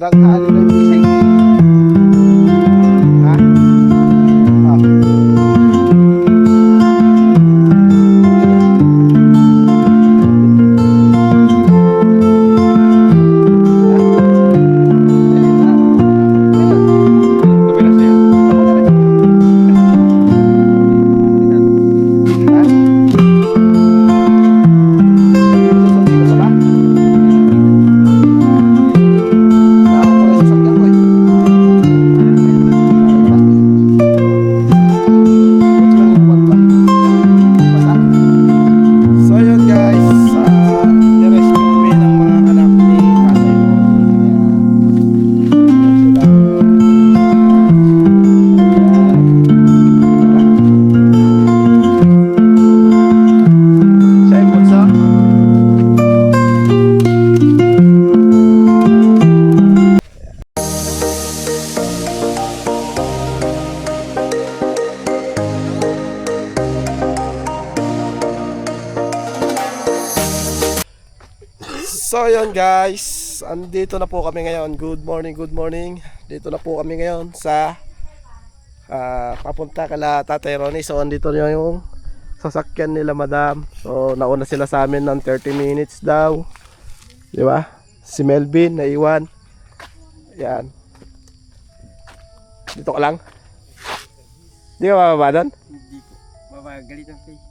Tanghali ng gising. Ha? So yun guys, andito na po kami ngayon. Good morning, good morning. Dito na po kami ngayon sa papunta kala Tatay Ronnie. So andito na yung sasakyan nila madam. So nauna sila sa amin ng 30 minutes daw. Di ba? Si Melvin naiwan. Yan. Dito ka lang. Di ka bababa doon? Hindi po. Babagalit ang face.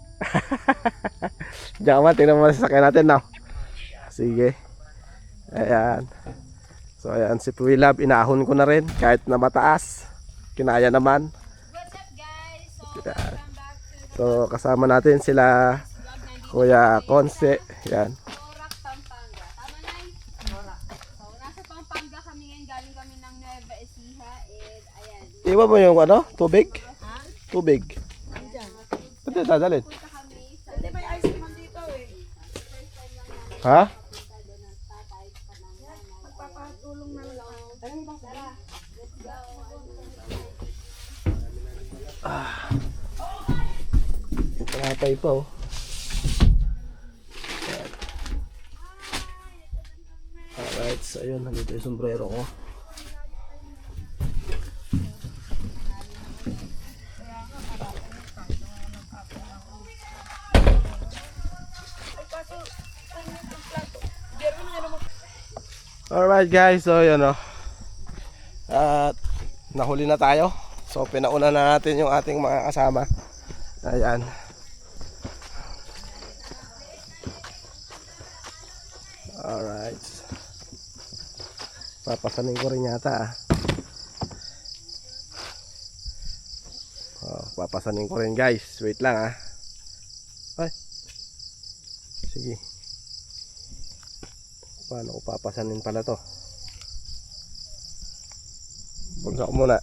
Diyan ka man, tingnan mo sasakyan natin now. Sige. Ayan. So ayan si Puilab, inahon ko na rin kahit na mataas. Kinaya naman. What's up guys? So, Ayan. welcome back to So kasama natin sila Kuya Conce. Yan. Morac, Pampanga. Tama na yun? Morac. So, nasa Pampanga kami ngayon. Galing kami ng Nueva Ecija. And ayan. Iwan mo yung ano? Tubig? Ha? Tubig. Pwede dadalhin. Punta kami sa... Hindi, may ice cream dito eh. First time lang namin Ha? punta doon ng tatay pa ng nanay. Magpapatulong na lang. Ano ba? Tara, let's go. Tinapay pa oh. Yan. Alright, so ayun, nandito yung sombrero ko. Alright guys, so yun o. At nahuli na tayo. So pinauna na natin yung ating mga kasama. Ayan. Alright. Papasanin ko rin yata ah. Oh, papasanin ko rin guys. Wait lang ah. Ay. Sige. Paano ko papasanin pala to? Bugsa ko muna.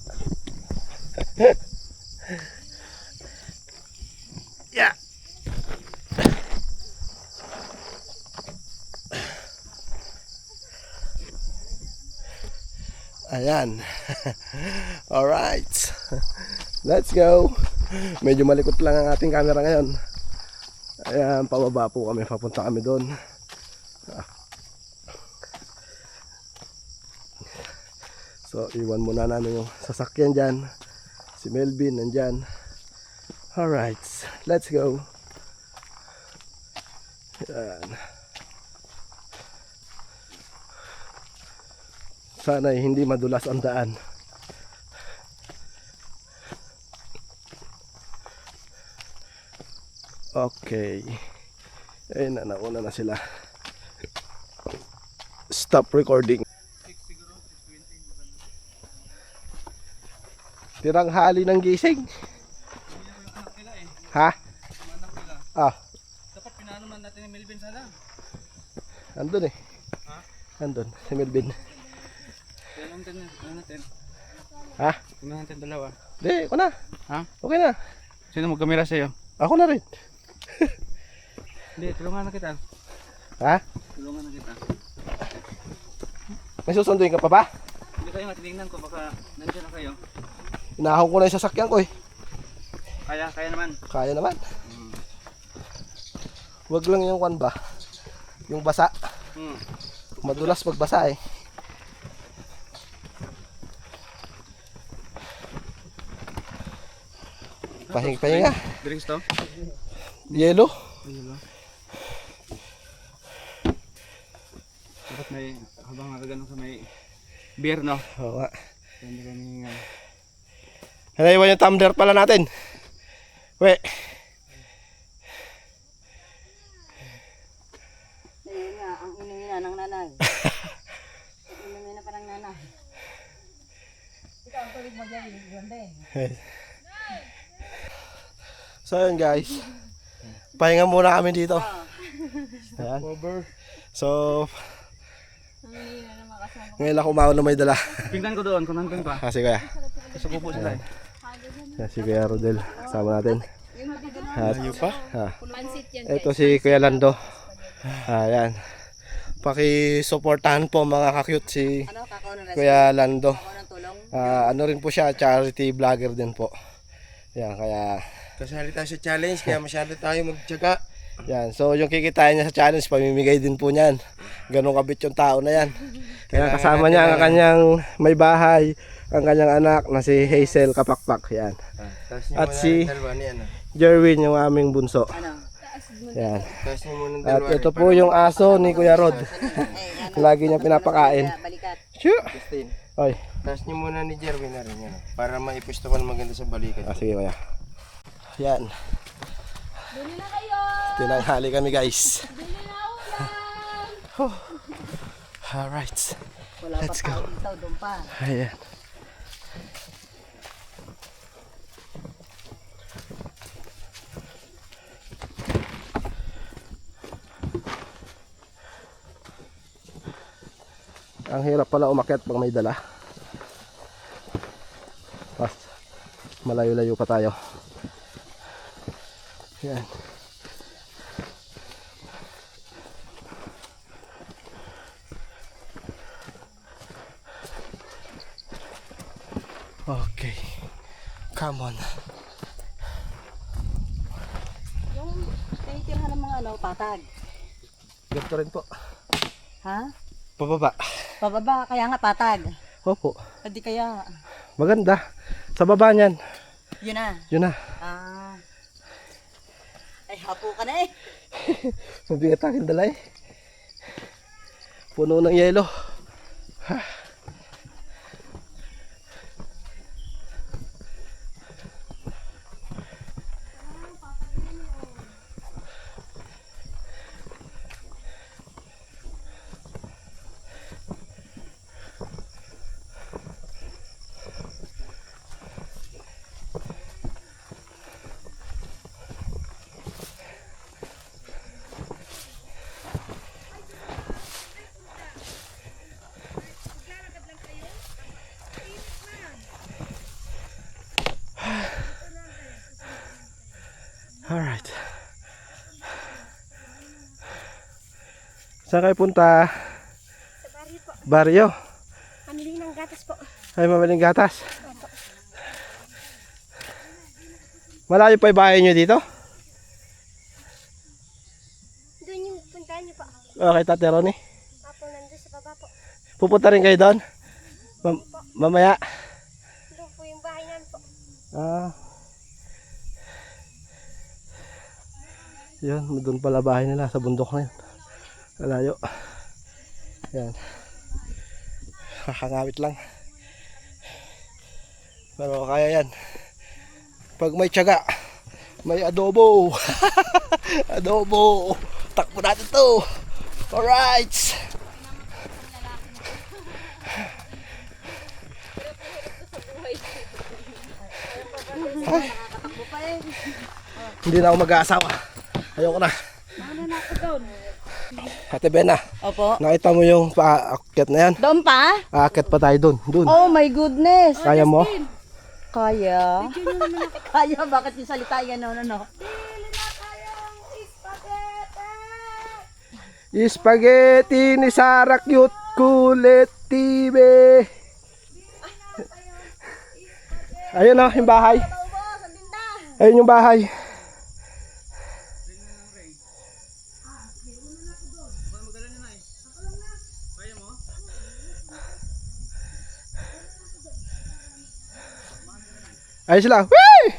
Yeah. Ayan. Alright. Let's go. Medyo malikot lang ang ating camera ngayon. Ayan, pababa po kami. Papunta kami doon. So, iwan muna namin yung sasakyan dyan. Si Melvin nandyan. Alright, let's go. Yan. Sana hindi madulas ang daan. Okay. Ayun na, nauna na sila. Stop recording. Tiranghali ng gising. Ha? Ah, Dapat pinanuman natin ni Melvin sana. andun eh. Ha? Andun, si Melvin. Ano natin? Ha? Ano natin dalawa? Di, ako na. Ha? Okay na. Sino mag-camera sa'yo? Ako na rin. Hindi, tulungan na kita. Ha? Tulungan na kita. May susunduin ka pa ba? Hindi kayo matinignan ko, baka nandiyan na kayo. Inahon ko na yung sasakyan ko eh. Kaya naman. Kaya naman. Wag lang yung kwan ba? Yung basa. Madulas pag basa eh. Pahinga. Drinks to? Yelo. Dapat may, habang nakaganon ka may beer, no? Oo nga. Hindi kami nga. Naiwan yung tumbler pala natin. We. Ayun nga, ang inumin na ng nanay. Inumin na pa ng nanay. Ikaw ang tulig mo dyan, yun din. So yun guys. Pahinga muna kami dito. Ayan. So, ngayon ako umahon na may dala. Tingnan ko doon kung nandun pa. Kasi kuya. Sa kupo sila eh. Si Kuya Rodel. Kasama natin. At, Pansit yan ito si Kuya Lando. Ayan. Paki-supportahan po mga ka-cute si Ano, kakao ng Kuya Lando. Kakao ng tulong. Ano rin po siya, charity vlogger din po. Yan, kaya Kasali tayo sa challenge, kaya masyado tayo magtyaga. yan. So yung kikitain niya sa challenge, pamimigay din po niyan. Ganun kabit yung tao na yan. Kaya kasama niya ang kanyang may bahay, ang kanyang anak na si Hazel Kapakpak. Yan. At si Jerwin, yung aming bunso. Ano? Yan. Taas niyo muna ng At dalawa. ito po yung aso ni Kuya Rod. Lagi niya pinapakain. Balikat. Shoo! Christine, Oy. taas niyo muna ni Jerwin na rin yan. Para maipusto ko na maganda sa balikat. Sige Kuya. Yan. Bili na kayo! Tinanghali kami guys. Bili na ulam! Alright. Wala Let's pa go. tao dito, doon pa. Ayan. Ang hirap pala umakyat pag may dala. Pas malayo-layo pa tayo. Yan. Okay. Come on. Yung tinitirhan ng mga ano, patag. Ganito rin po. Ha? Pababa. Pababa, kaya nga patag. Opo. Hindi kaya, Maganda. Sa baba niyan. yun na. Yun na. Ah. Ay, hapo ka na eh. Mabigat aking dala eh. Puno ng yelo. Alright. Saan kayo punta? Sa baryo po. Baryo. Pamili ng gatas po. Ay, mamaling gatas. Malayo pa yung bahay nyo dito? Doon yung puntahan niyo po. Okay, Tate Ronnie. Apo nandun sa baba po. Pupunta rin kayo doon? Mamaya. Doon po yung bahay namin po. Yun, doon pala bahay nila sa bundok na yun. Malayo. Yan. Kakangawit lang. Pero kaya yan. Pag may tiyaga, may adobo. Adobo. Takbo natin to. Alright. Ay. Hindi na ako mag-aasawa. Ayoko na. Ate Bena, Opo. nakita mo yung paakyat na yan? Doon pa? Aakyat pa tayo doon. Doon. Oh my goodness. Kaya mo? Kaya? Kaya, bakit yung salita yan? No. Spaghetti ni Sarah Cute Kulit TV. Ayun o, yung bahay. Ayun yung bahay. Ayun sila. Whee!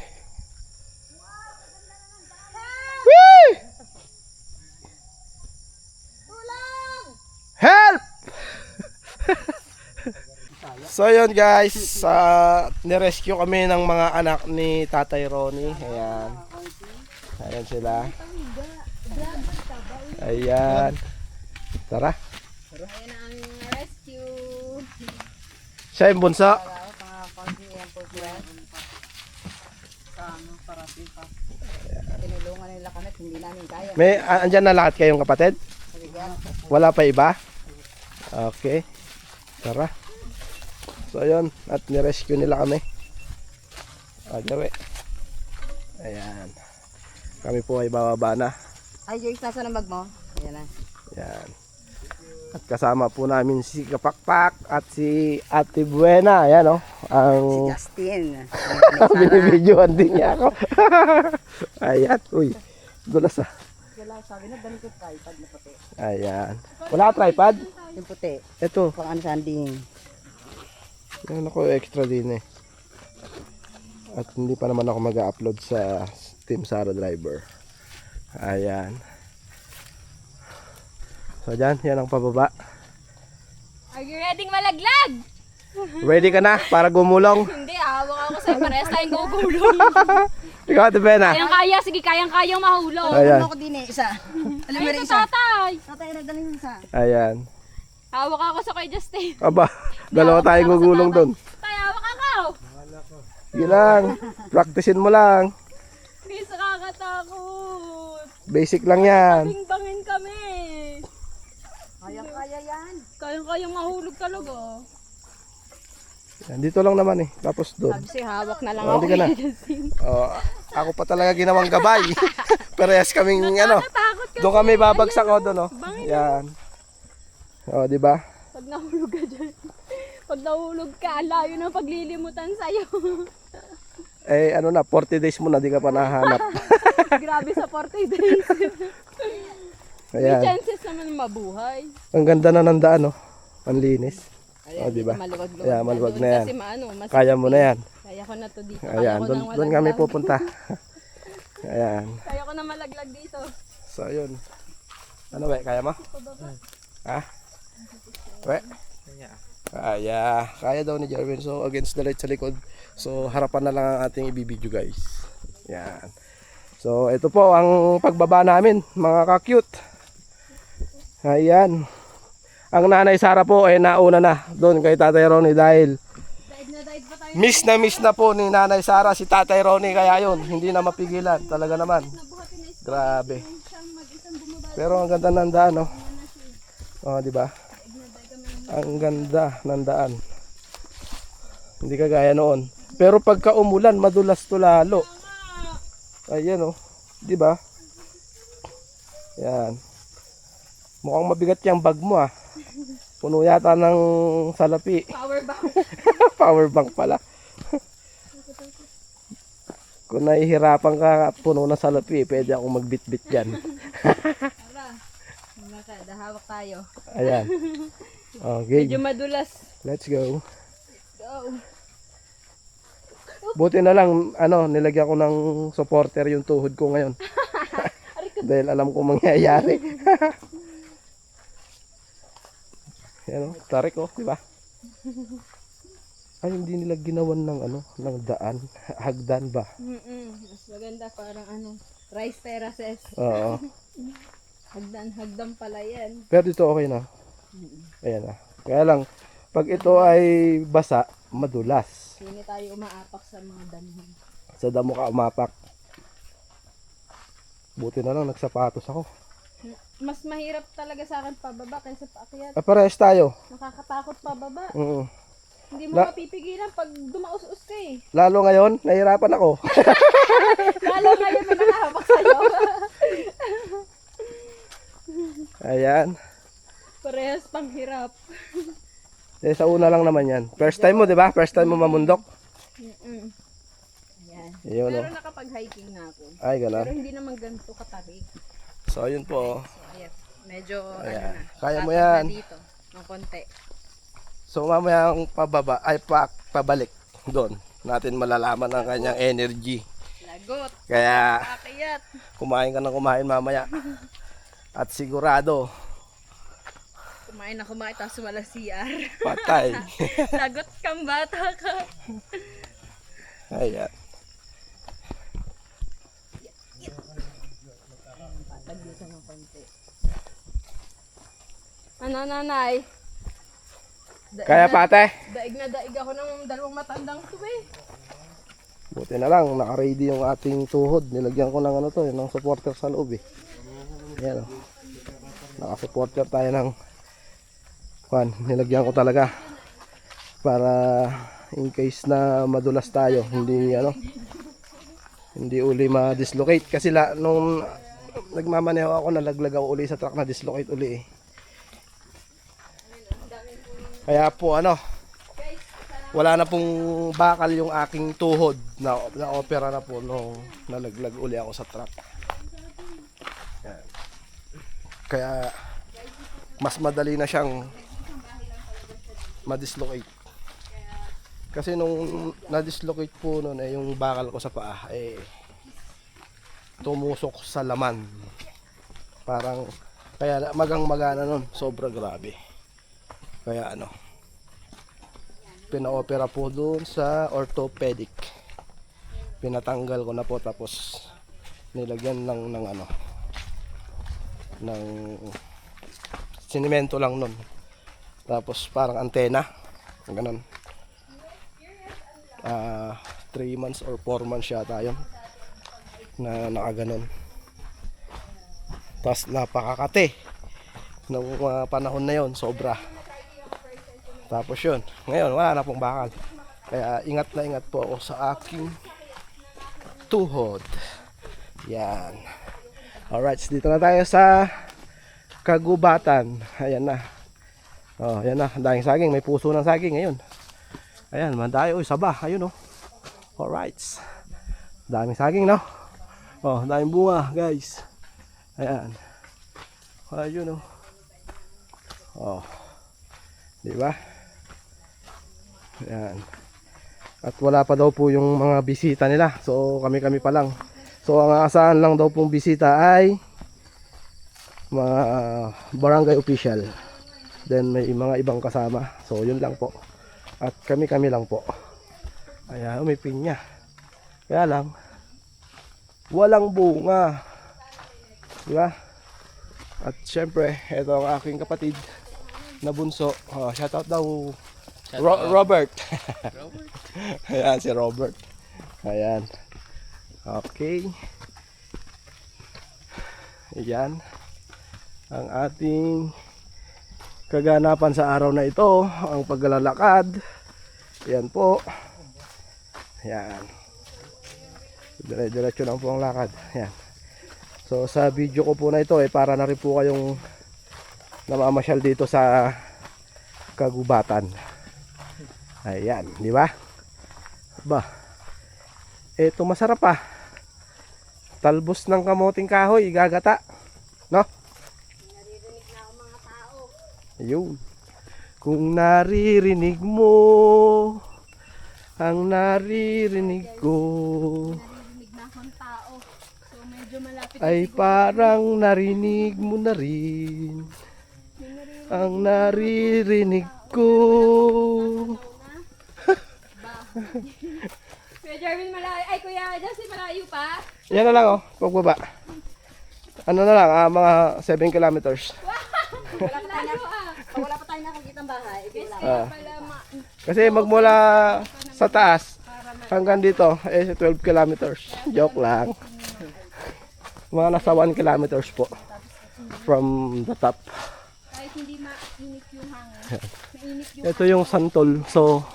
So yun guys, nirescue kami ng mga anak ni Tatay Ronnie. Ayan. Ayan sila. Ayan. Tara. Ayan ang aming mga rescue. Siya yung bunso. Tinulungan nila kami, hindi namin kaya. May andyan na lahat kayong kapatid? Wala pa iba? Okay. Tara. So yun, at nirescue nila kami. Gawe. Ayan. Kami po ay bababa na. Ay, Joyce, nasa ng bag mo? Ayan na. Ayan. At kasama po namin si Kapakpak at si Ate Buena. Ayan o. Ang Justin. binibidyoan din niya ako. Ayan. Uy. Dulas ah. Wala, sabi na, dali ko tripod na puti. Ayan. Wala ka tripod? Yung puti. Ito. Pang ano sanding. Meron ako extra din eh. At hindi pa naman ako mag-upload sa Team Sara Driver. Ayan. So dyan, yan ang pababa. Are you ready malaglag? Ready ka na para gumulong? Hindi, hawak ako sa'yo. Parehas tayong gugulong. Ikaw, Ate Bena. Kayang-kaya, sige, kayang-kayang mahulog. Ayan. Ano ko din eh, isa. Alam mo Ay, na ito isa. tatay. Tatay, nagdaling yung isa. Ayan. Hawak ako sa kay Justin. Aba, dalawa tayong gugulong doon. Tay, hawak ako. Sige lang. Practicein mo lang. Hindi sa kakatakot. Basic lang yan. Bingbangin kami. Kaya yan. Kayang-kayang mahulog talaga. Yan, dito lang naman eh. Tapos doon. Sabi si hawak na lang Oh, ako hindi ka na. kay Justin. Oh, ako pa talaga ginawang gabay. Parehas kaming ano. Takot ka. Doon kami babagsak o doon oh. Yan. Oh, di ba? Pag nahulog ka dyan. Pag nahulog ka, ang layo ng paglilimutan sa'yo. Eh ano na, 40 days mo na di ka pa nahanap. Grabe sa 40 days. May Ayan. chances naman mabuhay. Ang ganda na ng daan oh. Ang linis. Oh, di ba? Maluwag-luwag Ayan, maluwag doon na yan. Kasi maano, mas Kaya mo na yan. Kaya ko na to dito. Ayan, doon kami pupunta. Ayan. Kaya ko na malaglag dito. So, yun. Ano ba? Kaya mo? Ha? We? Kaya. Kaya daw ni Jerwin. So, against the light sa likod. So, harapan na lang ang ating ibibideo guys. Yan. So, ito po ang pagbaba namin, mga ka-cute. Ayan. Ang nanay Sara po ay nauna na doon kay Tatay Ronnie dahil miss na po ni nanay Sara si Tatay Ronnie, kaya yun, hindi na mapigilan. Talaga naman. Grabe. Pero ang ganda ng daan, no? Oh, di ba? Ang ganda ng daan. Hindi kagaya noon. Pero pagka umulan, madulas to lalo. Ayan, oh. Di ba? Yan. Mukhang mabigat yung bag mo, ah. Puno yata ng salapi. Power bank. Power bank pala. Kung nahihirapan ka puno ng salapi, pwede ako magbitbit dyan. Tara. Hawak tayo. Ayan. Okay. Medyo madulas. Let's go. Go. Buti na lang, nilagyan ko ng supporter yung tuhod ko ngayon. Dahil alam ko mangyayari. Yan o, tarik o, di ba? Ay, hindi nila ginawan ng ng daan. Hagdan ba? Mas maganda parang rice terraces. Oo. Hagdan pala yan. Pero dito okay na. Ayan na. Kaya lang, pag ito ay basa, madulas. Hindi tayo umaapak sa mga danhan. Sa damo ka umapak. Buti na lang, nagsapatos ako. Mas mahirap talaga sa akin pababa kaysa paakyat. Parehas tayo. Nakakatakot pababa. Oo. Hindi mo mapipigilan pag dumaus-us ka eh. Lalo ngayon, nahihirapan ako. Lalo ngayon may nakahapak sa'yo. Ayan. Parehas pang hirap. Eh, sa una lang naman yan. First time mo, di ba? First time mo mamundok. Ayan. Yun, Pero oh. nakapag-hiking na ako. Ay, Pero gano'n. hindi naman ganito katarik. So, ayun po. So, ayan. Medyo, Ayan. na. Kaya mo tatag yan. na dito. Ng konti. So, mamaya ang pababa, ay pabalik doon. Natin malalaman ang kanyang energy. Lagot. Kaya, Akyat. kumain ka ng kumain mamaya. At sigurado, Kumain ako tapos wala CR. Patay. Lagot kang bata ka. Ayan. Ano, nanay? Kaya pate. Daig na daig ako ng dalawang matandang to eh. Buti na lang, naka-ready yung ating tuhod. Nilagyan ko ng ano to, ng supporter sa loob eh. Ayan o. Naka-supporter tayo ng nilagyan ko talaga. Para in case na madulas tayo, hindi hindi uli ma-dislocate. Kasi nung nagmamaneho ako, nalaglag ako uli sa truck na dislocate uli eh. Kaya po wala na pong bakal yung aking tuhod na opera na po nung nalaglag uli ako sa truck. Yan. Kaya mas madali na siyang ma-dislocate. Kasi nung na-dislocate po noon yung bakal ko sa paa tumusok sa laman. Parang kaya magang-magana nun, sobra grabe. Kaya pina-opera po doon sa orthopedic. Pinatanggal ko na po tapos nilagyan lang ng sinimento lang nun. Tapos parang antena, ganun. 3 months or 4 months yata yun na nakaganon. Tapos napakakate ng mga panahon na yon, sobra. Tapos yun, ngayon wala na pong bakal. Kaya ingat na ingat po ako sa aking tuhod. Yan. Alright, dito na tayo sa kagubatan. Ayan na. Oh, ayan na, daming saging, may puso ng saging ngayon. Ayan, mandayo, saba, ayun oh. Alright. Daming saging, no? Oh, daming bunga, guys. Ayan. Ayun oh. Oh. Di ba? Ayan. At wala pa daw po yung mga bisita nila. So kami pa lang. So ang aasahan lang daw pong bisita ay mga barangay official. Then may mga ibang kasama. So yun lang po. At kami lang po. Ayan, may pinya. Kaya lang walang bunga. Di ba? At syempre, ito ang aking kapatid na bunso. Shoutout daw Robert. Ayan si Robert. Ayan. Okay. Ayan ang ating kaganapan sa araw na ito, ang paglalakad. Ayan po. Ayan. Dire-diretso lang po ang lakad. Ayan. So sa video ko po na ito para na rin po kayong namamasyal dito sa kagubatan. Ayan, di ba? Ba. Ito masarap ah. Talbos ng kamoting kahoy, gagata. No? Naririnig na ako mga tao. Ayun. Kung naririnig mo ang naririnig ko, Narinig na akong tao. So medyo malapit ay parang narinig mo na rin ang naririnig ko. Kuya Jarvin malayo. Ay, Kuya Jesse malayo pa. Yan na lang oh, pagbaba. Ano na lang, mga 7 kilometers. Malayo ah. Pag wala pa tayo nakakita ng bahay, ikaw lang. Pala Kasi magmula sa taas hanggang dito 12 kilometers. Joke lang. Mga nasa 1 kilometers po from the top. kahit hindi mainit yung hangin. Mainit yung Ito yung santol. So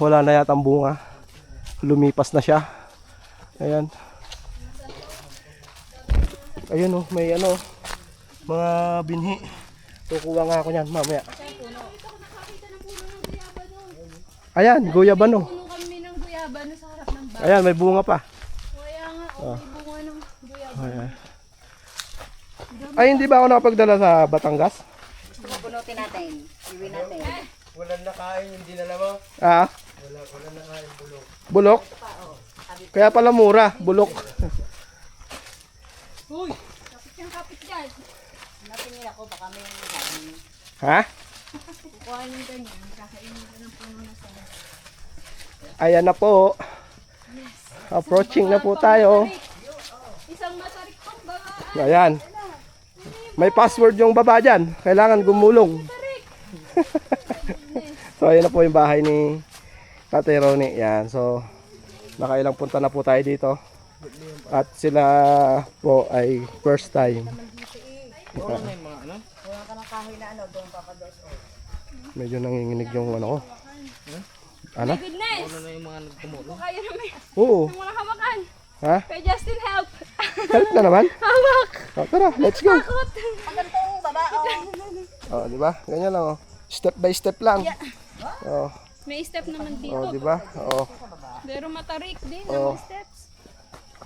wala na yatang bunga. Lumipas na siya. Ayan. Ayun oh, may mga binhi. Kukuha nga ako niyan mamaya. Ayan, guyabano. puno kami ng guyabano sa harap ng bahay. Ayan, may bunga pa. Kaya nga, may bunga ng guyabano. Ayan. Ay, hindi ba ako nakapagdala sa Batangas? Gusto mo bunutin natin. Iwi natin. Walang nakain yung dinala mo. Ah, Walang nakain bulok. bulok. Kaya pala mura, bulok. Uy! Kapit yung kapit dyan. Natingin ako, baka may sabi. Ha? Kukuhain yung ganyan. Kakainin ko ng puno na sa... Ayan na po. Approaching na po tayo. Isang matarik pang babaan. Ayan. May password yung baba dyan. Kailangan gumulong. So ayan na po yung bahay ni Tatay Ronnie. Yan. So nakailang punta na po tayo dito. At sila po ay first time. Medyo nanginginig yung ano ko. Ano? Goodness! Kaya naman. Oo. Wala hawakan. Ha? Kay Justin, help! Help na naman. Hawak! O, tara, let's go. Takot! Oh, di ba? Ganyan lang oh. Step by step lang. Oh, May step naman dito. oh, di ba? Oh, Pero matarik din Oh. ang steps.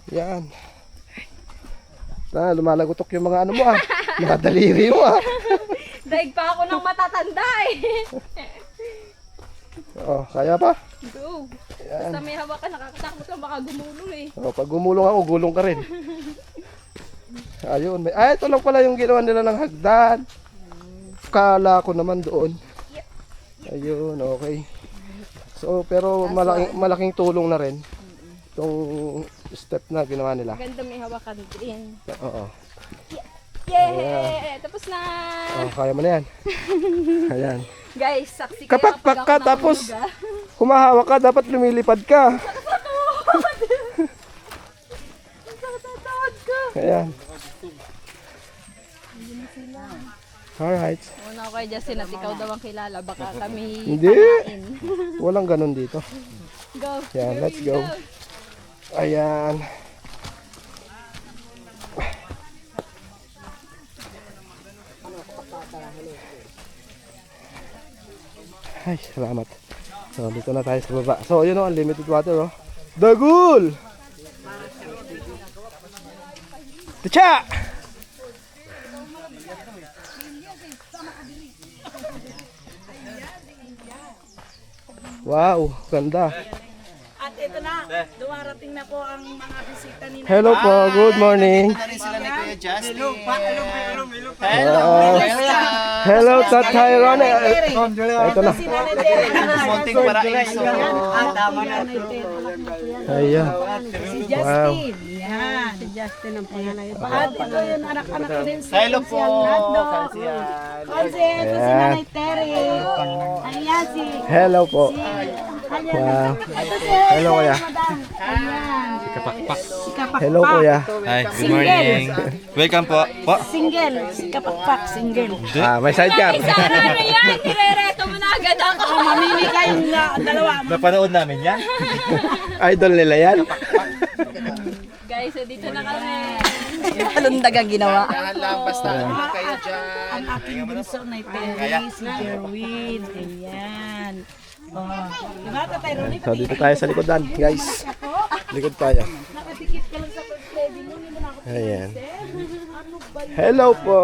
yan. Lumalagotok yung mga ano mo ah. Mga daliri mo ah. Daig pa ako ng matatanda eh. Oh, kaya pa? Go! Basta may hawakan, nakakatakot lang baka gumulong eh. Oh, pag gumulong ako, gulong ka rin. Ayun, ito lang pala yung ginawa nila ng hagdan. Kala ko naman doon. Ayun, okay. So, pero malaking tulong na rin itong step na ginawa nila. Ganda may hawakan din. Oo. Yay! Tapos na! Oh, kaya mo na yan. Ayan. Guys, saksi kayo Kapag kapag ka, ako tapos nahulog, ah. humahawak ka, dapat lumilipad ka. Natatawad ka! Ayan. Alright. Una ko kay Justin at ikaw daw ang kilala. Baka kami Hindi. panain. Walang ganun dito. Go! Yan, Here let's we go. Ayan. Ay, salamat. So, dito na tayo sa baba. So, yun o, unlimited water o. Dagul! Ticha! Wow, ganda. At ito na, dumarating na po ang mga bisita ni Hello po, good morning. Sila ni Kuya Justin. Hello, Tatay Ronnie. Ito na. Munting paraiso. Ayan. Si Justin. Yan. Si Justin ang pangalan. At ito yung anak-anak ko din. Hello po. Kasi ito si Nanay Terry. Ayan si... Hello po. Ayan. Ito si... Hello, kuya. Ayan. Si Kapakpak. Hello, kuya. Hi, good morning. Welcome po. Po. Single. Si Kapakpak. Single. May sidecar. Sana ano yan? Nirereto mo na agad ako. Mamili kayong dalawa. Napanood namin yan. Idol nila yan. Guys, so dito na kami. Alundag ang ginawa. Lang basta ano kayo dyan. Ang aking bunso na Terry, si Jerwin. Ayan. Oh. Diba, Tatay Ronnie? So, dito tayo sa likodan, guys. Likod tayo. Nakadikit ka lang sa first lady mo. Hindi mo na ako. Ayan. Hello po.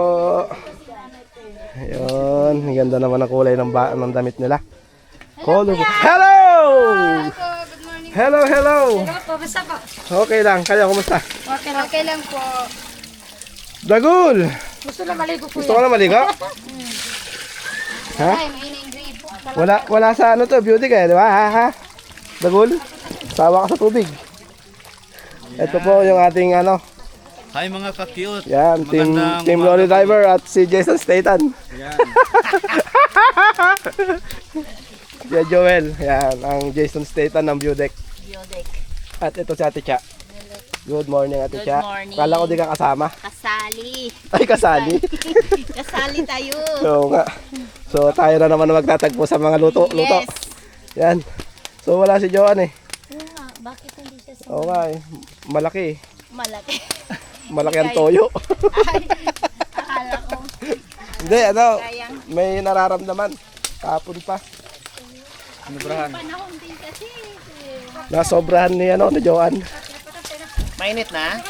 Ayun. Ang ganda naman ang kulay ng damit nila. Hello! Hello! Hello, hello! Basta po. Okay lang. Kayo, kumusta? Okay lang po. Dagul! Gusto na maligo po Gusto ko na maligo? Ha? Ay, may na-engrave po. Wala sa ano to, beauty kaya, di ba? Ha? Dagul? Sawa ka sa tubig. Ito po yung ating ano. Hi mga ka-cute. Yan, Team Lolly Diver at si Jason Statham. Yan. Si Joel. Yan, ang Jason Statham ng Viewdeck. At ito si Ate Cha. Good morning, Ate Cha. morning. Kala ko di ka kasama. Kasali. Ay, kasali. Kasali tayo. Oo nga. So, tayo na naman magtatagpo sa mga luto. Yes. Yan. So, wala si Joan eh. Bakit hindi siya Oo nga eh. Malaki eh. malaki? Malaki ang toyo. Akala ko. Hindi, ano. Sayang. May nararamdaman. Kapon pa. Panahon din kasi. Nasobrahan ni ano ni Joan. Mainit na?